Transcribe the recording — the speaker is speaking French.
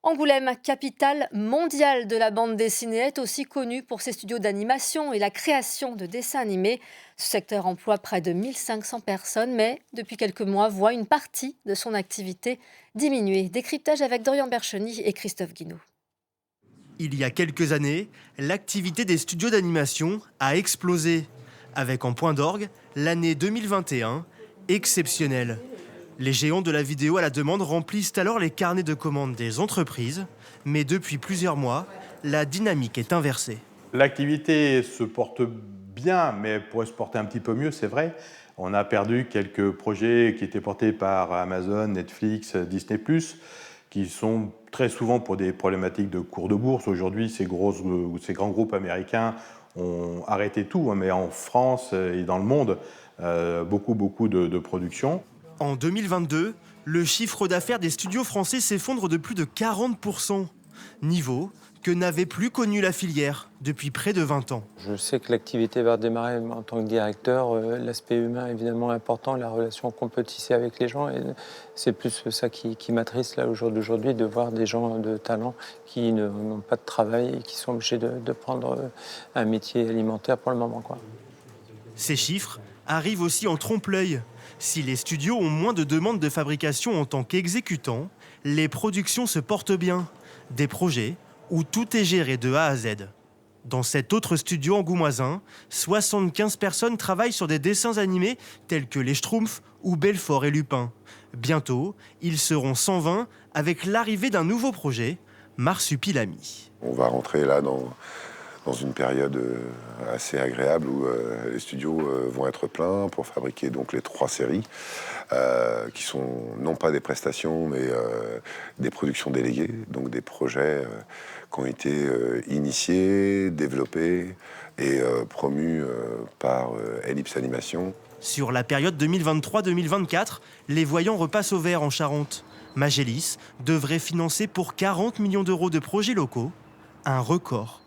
Angoulême, capitale mondiale de la bande dessinée, est aussi connue pour ses studios d'animation et la création de dessins animés. Ce secteur emploie près de 1500 personnes, mais depuis quelques mois voit une partie de son activité diminuer. Décryptage avec Dorian Bercheny et Christophe Guinaud. Il y a quelques années, l'activité des studios d'animation a explosé, avec en point d'orgue l'année 2021, exceptionnelle. Les géants de la vidéo à la demande remplissent alors les carnets de commandes des entreprises, mais depuis plusieurs mois, la dynamique est inversée. L'activité se porte bien, mais elle pourrait se porter un petit peu mieux, c'est vrai. On a perdu quelques projets qui étaient portés par Amazon, Netflix, Disney+, qui sont très souvent pour des problématiques de cours de bourse. Aujourd'hui, ces grands groupes américains ont arrêté tout, mais en France et dans le monde, beaucoup de productions. En 2022, le chiffre d'affaires des studios français s'effondre de plus de 40%, niveau que n'avait plus connu la filière depuis près de 20 ans. Je sais que l'activité va redémarrer en tant que directeur. L'aspect humain est évidemment important, la relation qu'on peut tisser avec les gens. Et c'est plus ça qui m'attriste là, au jour d'aujourd'hui, de voir des gens de talent qui n'ont pas de travail et qui sont obligés de prendre un métier alimentaire pour le moment, quoi. Ces chiffres arrivent aussi en trompe-l'œil. Si les studios ont moins de demandes de fabrication en tant qu'exécutants, les productions se portent bien. Des projets où tout est géré de A à Z. Dans cet autre studio angoumoisin, 75 personnes travaillent sur des dessins animés tels que les Schtroumpfs ou Belfort et Lupin. Bientôt, ils seront 120 avec l'arrivée d'un nouveau projet, Marsupilami. On va rentrer là dans une période assez agréable où les studios vont être pleins pour fabriquer donc les 3 séries qui sont non pas des prestations mais des productions déléguées, donc des projets qui ont été initiés, développés et promus par Ellipse Animation. Sur la période 2023-2024, les voyants repassent au vert en Charente. Magélis devrait financer pour 40 millions d'euros de projets locaux, un record.